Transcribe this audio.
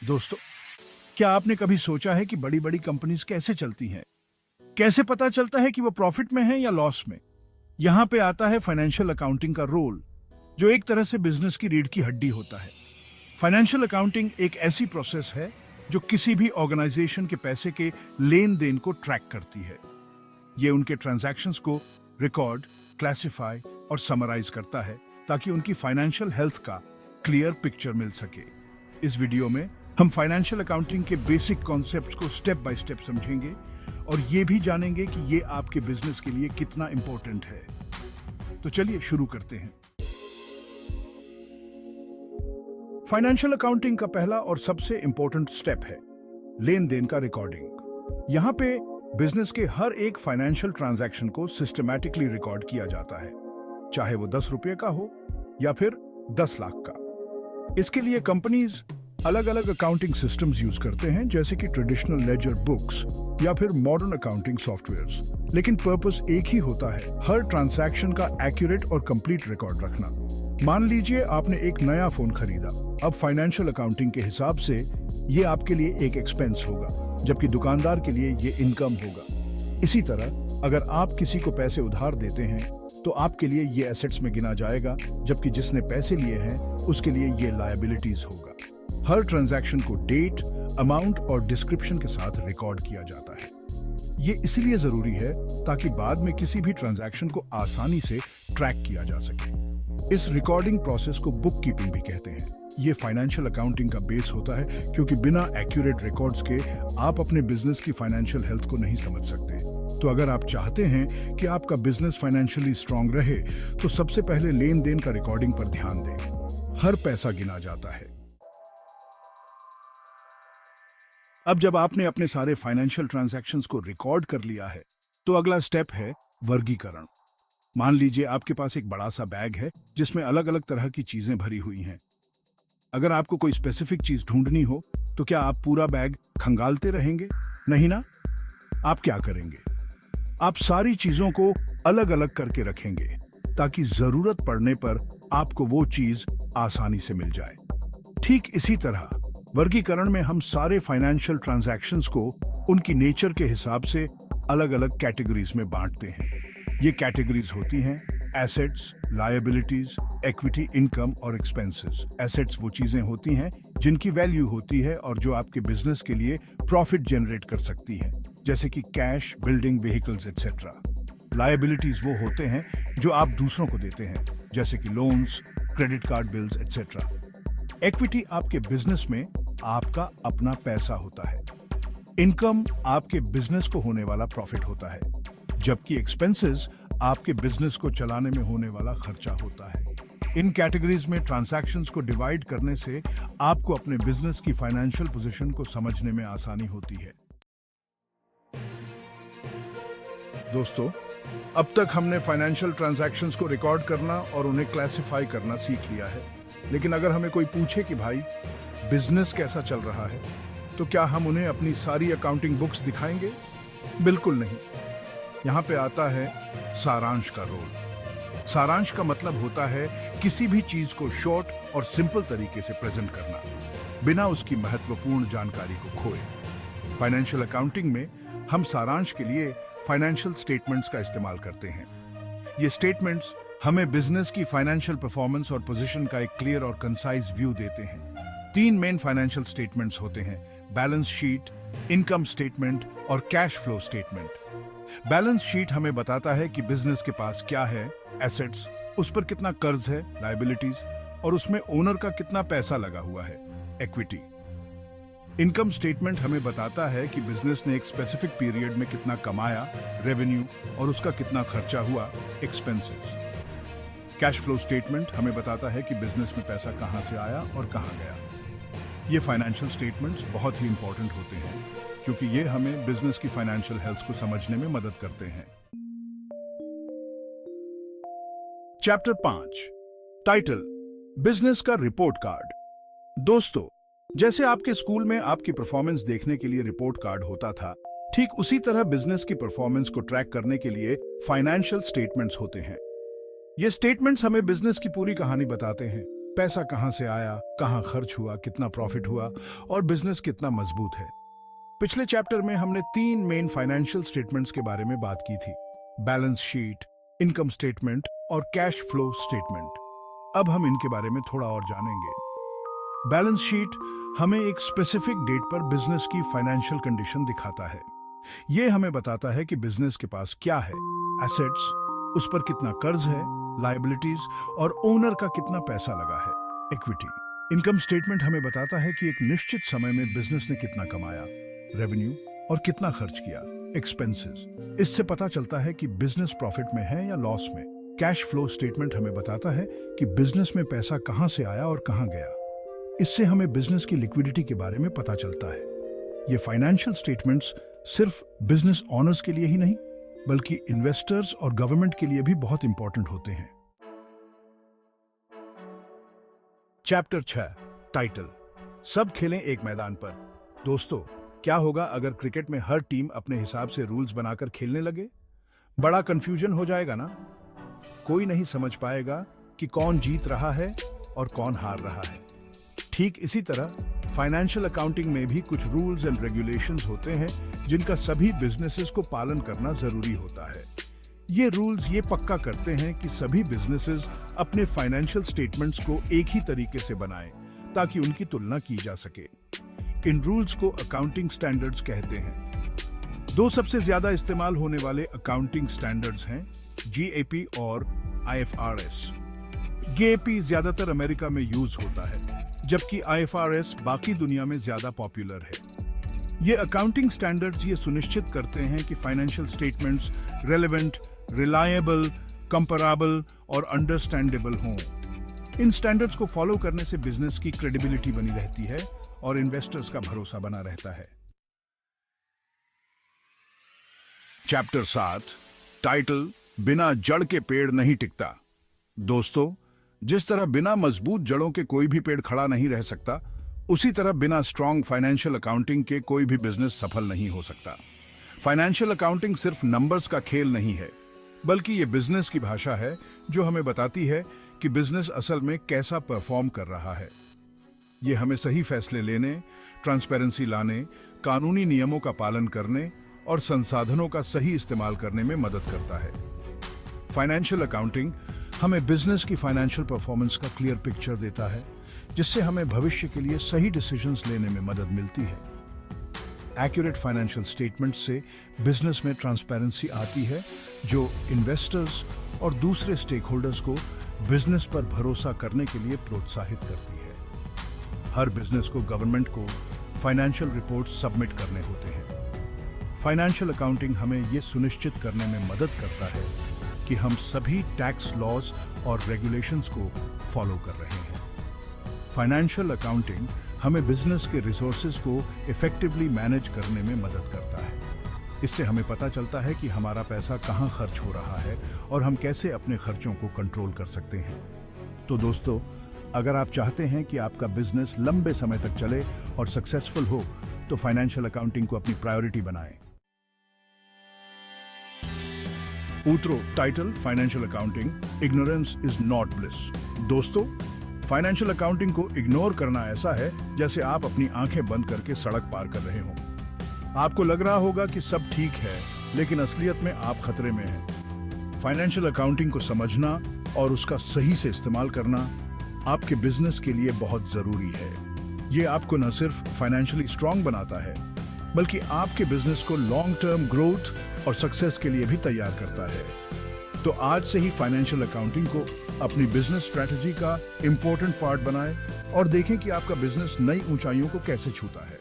दोस्तों, क्या आपने कभी सोचा है कि बड़ी बड़ी कंपनीज कैसे चलती हैं? कैसे पता चलता है कि वो प्रॉफिट में है या लॉस में? यहाँ पे आता है फाइनेंशियल अकाउंटिंग का रोल, जो एक तरह से बिजनेस की रीढ़ की हड्डी होता है। फाइनेंशियल अकाउंटिंग एक ऐसी प्रोसेस है जो किसी भी ऑर्गेनाइजेशन के पैसे के लेन देन को ट्रैक करती है। ये उनके ट्रांजैक्शंस को रिकॉर्ड, क्लासिफाई और समराइज करता है ताकि उनकी फाइनेंशियल हेल्थ का क्लियर पिक्चर मिल सके। इस वीडियो में हम फाइनेंशियल अकाउंटिंग के बेसिक कॉन्सेप्ट्स को स्टेप बाय स्टेप समझेंगे और ये भी जानेंगे कि ये आपके बिजनेस के लिए कितना इंपॉर्टेंट है। तो चलिए शुरू करते हैं। फाइनेंशियल अकाउंटिंग का पहला और सबसे इंपॉर्टेंट स्टेप है लेन देन का रिकॉर्डिंग। यहाँ पे बिजनेस के हर एक फाइनेंशियल ट्रांजैक्शन को सिस्टमैटिकली रिकॉर्ड किया जाता है, चाहे वो 10 रुपये का हो या फिर 10 लाख का। इसके लिए कंपनीज अलग अलग अकाउंटिंग सिस्टम्स यूज करते हैं, जैसे कि ट्रेडिशनल लेजर बुक्स या फिर मॉडर्न अकाउंटिंग सॉफ्टवेयर्स। लेकिन पर्पस एक ही होता है, हर ट्रांजैक्शन का एक्यूरेट और कंप्लीट रिकॉर्ड रखना। मान लीजिए आपने एक नया फोन खरीदा। अब फाइनेंशियल अकाउंटिंग के हिसाब से ये आपके लिए एक एक्सपेंस होगा, जबकि दुकानदार के लिए ये इनकम होगा। इसी तरह अगर आप किसी को पैसे उधार देते हैं तो आपके लिए ये एसेट्स में गिना जाएगा, जबकि जिसने पैसे लिए हैं उसके लिए ये लायबिलिटीज होगा। हर ट्रांजैक्शन को डेट, अमाउंट और डिस्क्रिप्शन के साथ रिकॉर्ड किया जाता है। ये इसलिए जरूरी है ताकि बाद में किसी भी ट्रांजैक्शन को आसानी से ट्रैक किया जा सके। इस रिकॉर्डिंग प्रोसेस को बुक कीपिंग भी कहते हैं। ये फाइनेंशियल अकाउंटिंग का बेस होता है, क्योंकि बिना एक्यूरेट रिकॉर्ड्स के आप अपने बिजनेस की फाइनेंशियल हेल्थ को नहीं समझ सकते। तो अगर आप चाहते हैं कि आपका बिजनेस फाइनेंशियली स्ट्रांग रहे, तो सबसे पहले लेन देन का रिकॉर्डिंग पर ध्यान दें। हर पैसा गिना जाता है। अब जब आपने अपने सारे फाइनेंशियल ट्रांजैक्शंस को रिकॉर्ड कर लिया है, तो अगला स्टेप है वर्गीकरण। मान लीजिए आपके पास एक बड़ा सा बैग है जिसमें अलग अलग तरह की चीजें भरी हुई हैं। अगर आपको कोई स्पेसिफिक चीज ढूंढनी हो तो क्या आप पूरा बैग खंगालते रहेंगे? नहीं ना। आप क्या करेंगे? आप सारी चीजों को अलग अलग करके रखेंगे ताकि जरूरत पड़ने पर आपको वो चीज आसानी से मिल जाए। ठीक इसी तरह वर्गीकरण में हम सारे फाइनेंशियल ट्रांजैक्शंस को उनकी नेचर के हिसाब से अलग अलग कैटेगरीज में बांटते हैं। ये कैटेगरीज होती हैं एसेट्स, लायबिलिटीज, इक्विटी, इनकम और एक्सपेंसेस। एसेट्स वो चीजें होती हैं जिनकी वैल्यू होती है और जो आपके बिजनेस के लिए प्रॉफिट जनरेट कर सकती हैं, जैसे कि cash, building, vehicles etcetera. Liabilities वो होते हैं जो आप दूसरों को देते हैं, जैसे कि loans, credit card bills etcetera. Equity आपके बिजनेस में आपका अपना पैसा होता है। इनकम आपके बिजनेस को होने वाला प्रॉफिट होता है, जबकि एक्सपेंसेस आपके बिजनेस को चलाने में होने वाला खर्चा होता है। इन कैटेगरीज में ट्रांजैक्शंस को डिवाइड करने से आपको अपने बिजनेस की फाइनेंशियल पोजीशन को समझने में आसानी होती है। दोस्तों, अब तक हमने फाइनेंशियल ट्रांजैक्शंस को रिकॉर्ड करना और उन्हें क्लासिफाई करना सीख लिया है। लेकिन अगर हमें कोई पूछे कि भाई बिजनेस कैसा चल रहा है, तो क्या हम उन्हें अपनी सारी अकाउंटिंग बुक्स दिखाएंगे? बिल्कुल नहीं। यहाँ पे आता है सारांश का रोल। सारांश का मतलब होता है किसी भी चीज को शॉर्ट और सिंपल तरीके से प्रेजेंट करना, बिना उसकी महत्वपूर्ण जानकारी को खोए। फाइनेंशियल अकाउंटिंग में हम सारांश के लिए फाइनेंशियल स्टेटमेंट्स का इस्तेमाल करते हैं। ये स्टेटमेंट्स हमें बिजनेस की फाइनेंशियल परफॉर्मेंस और पोजीशन का एक क्लियर और कंसाइज व्यू देते हैं। 3 मेन फाइनेंशियल स्टेटमेंट्स होते हैं: बैलेंस शीट, इनकम स्टेटमेंट और cash flow statement. Balance sheet हमें बताता है कि बिजनेस के पास क्या है, एसेट्स, उस पर कितना कर्ज है, लायबिलिटीज, और उसमें ओनर का कितना पैसा लगा हुआ है, इक्विटी। इनकम स्टेटमेंट हमें बताता है कि बिजनेस ने एक स्पेसिफिक पीरियड में कितना कमाया, रेवेन्यू, और उसका कितना खर्चा हुआ, एक्सपेंसेस। कैश फ्लो स्टेटमेंट हमें बताता है कि बिजनेस में पैसा कहां से आया और कहां गया। ये फाइनेंशियल स्टेटमेंट्स बहुत ही इंपॉर्टेंट होते हैं, क्योंकि ये हमें बिजनेस की फाइनेंशियल हेल्थ को समझने में मदद करते हैं। चैप्टर 5, टाइटल, बिजनेस का रिपोर्ट कार्ड। दोस्तों, जैसे आपके स्कूल में आपकी परफॉर्मेंस देखने के लिए रिपोर्ट कार्ड होता था, ठीक उसी तरह बिजनेस की परफॉर्मेंस को ट्रैक करने के लिए फाइनेंशियल स्टेटमेंट्स होते हैं। ये स्टेटमेंट्स हमें बिजनेस की पूरी कहानी बताते हैं। पैसा कहां से आया, कहां खर्च हुआ, कितना प्रॉफिट हुआ और बिजनेस कितना मजबूत है। पिछले चैप्टर में हमने 3 मेन फाइनेंशियल स्टेटमेंट्स के बारे में बात की थी, बैलेंस शीट, इनकम स्टेटमेंट और कैश फ्लो स्टेटमेंट। अब हम इनके बारे में थोड़ा और जानेंगे। बैलेंस शीट हमें एक स्पेसिफिक डेट पर बिजनेस की फाइनेंशियल कंडीशन दिखाता है। यह हमें बताता है कि बिजनेस के पास क्या है, एसेट्स, उस पर कितना कर्ज है, लायबिलिटीज और ओनर का कितना पैसा लगा है, इक्विटी। इनकम स्टेटमेंट हमें बताता है कि एक निश्चित समय में बिजनेस ने कितना कमाया, रेवेन्यू, और कितना खर्च किया, एक्सपेंसेस। इससे पता चलता है कि बिजनेस प्रॉफिट में है या लॉस में। कैश फ्लो स्टेटमेंट हमें बताता है कि बिजनेस में पैसा कहां से आया और कहां गया। इससे हमें बिजनेस की लिक्विडिटी के बारे में पता चलता है। ये फाइनेंशियल स्टेटमेंट्स सिर्फ बिजनेस ओनर्स के लिए ही नहीं, बल्कि इन्वेस्टर्स और गवर्नमेंट के लिए भी बहुत इंपॉर्टेंट होते हैं। चैप्टर 6, टाइटल, सब खेलें एक मैदान पर। दोस्तों, क्या होगा अगर क्रिकेट में हर टीम अपने हिसाब से रूल्स बनाकर खेलने लगे? बड़ा कंफ्यूजन हो जाएगा ना। कोई नहीं समझ पाएगा कि कौन जीत रहा है और कौन हार रहा है। ठीक इसी तरह फाइनेंशियल अकाउंटिंग में भी कुछ रूल्स एंड रेगुलेशंस होते हैं जिनका सभी बिजनेसेस को पालन करना जरूरी होता है। ये रूल्स ये पक्का करते हैं कि सभी बिजनेसेस अपने फाइनेंशियल स्टेटमेंट्स को एक ही तरीके से बनाएं ताकि उनकी तुलना की जा सके। इन रूल्स को अकाउंटिंग स्टैंडर्ड्स कहते हैं। 2 सबसे ज्यादा इस्तेमाल होने वाले अकाउंटिंग स्टैंडर्ड्स हैं, GAAP और IFRS। GAAP ज्यादातर अमेरिका में यूज होता है, जबकि IFRS बाकी दुनिया में ज्यादा पॉपुलर है। ये अकाउंटिंग स्टैंडर्ड्स ये सुनिश्चित करते हैं कि financial statements relevant, reliable, comparable और अंडरस्टैंडेबल हों। इन स्टैंडर्ड्स को फॉलो करने से बिजनेस की क्रेडिबिलिटी बनी रहती है और इन्वेस्टर्स का भरोसा बना रहता है। चैप्टर 7, टाइटल, बिना जड़ के पेड़ नहीं टिकता। दोस्तों, जिस तरह बिना मजबूत जड़ों के कोई भी पेड़ खड़ा नहीं रह सकता, उसी तरह बिना स्ट्रॉन्ग फाइनेंशियल अकाउंटिंग के कोई भी बिजनेस सफल नहीं हो सकता। फाइनेंशियल अकाउंटिंग सिर्फ नंबर्स का खेल नहीं है, बल्कि ये बिजनेस की भाषा है जो हमें बताती है कि बिजनेस असल में कैसा परफॉर्म कर रहा है। ये हमें सही फैसले लेने, ट्रांसपेरेंसी लाने, कानूनी नियमों का पालन करने और संसाधनों का सही इस्तेमाल करने में मदद करता है। फाइनेंशियल अकाउंटिंग हमें बिजनेस की फाइनेंशियल परफॉर्मेंस का क्लियर पिक्चर देता है, जिससे हमें भविष्य के लिए सही डिसीजंस लेने में मदद मिलती है। एक्यूरेट फाइनेंशियल स्टेटमेंट से बिजनेस में ट्रांसपेरेंसी आती है, जो इन्वेस्टर्स और दूसरे स्टेक होल्डर्स को बिजनेस पर भरोसा करने के लिए प्रोत्साहित करती है। हर बिजनेस को गवर्नमेंट को फाइनेंशियल रिपोर्ट सबमिट करने होते हैं। फाइनेंशियल अकाउंटिंग हमें यह सुनिश्चित करने में मदद करता है कि हम सभी टैक्स लॉज और रेगुलेशंस को फॉलो कर रहे हैं। फाइनेंशियल अकाउंटिंग हमें बिजनेस के रिसोर्सेज को इफेक्टिवली मैनेज करने में मदद करता है। इससे हमें पता चलता है कि हमारा पैसा कहां खर्च हो रहा है और हम कैसे अपने खर्चों को कंट्रोल कर सकते हैं। तो दोस्तों, अगर आप चाहते हैं कि आपका बिजनेस लंबे समय तक चले और सक्सेसफुल हो, तो फाइनेंशियल अकाउंटिंग को अपनी प्रायोरिटी बनाएं। उत्तरो, title, financial accounting, ignorance is not bliss. दोस्तों, फाइनेंशियल अकाउंटिंग को इग्नोर करना ऐसा है जैसे आप अपनी आंखें बंद करके सड़क पार कर रहे हो। आपको लग रहा होगा कि सब ठीक है, लेकिन असलियत में आप खतरे में हैं। फाइनेंशियल अकाउंटिंग को समझना और उसका सही से इस्तेमाल करना आपके बिजनेस के लिए बहुत जरूरी है। ये आपको न सिर्फ फाइनेंशियली स्ट्रांग बनाता है, बल्कि आपके बिजनेस को लॉन्ग टर्म ग्रोथ और सक्सेस के लिए भी तैयार करता है। तो आज से ही फाइनेंशियल अकाउंटिंग को अपनी बिजनेस स्ट्रेटजी का इंपॉर्टेंट पार्ट बनाएं और देखें कि आपका बिजनेस नई ऊंचाइयों को कैसे छूता है।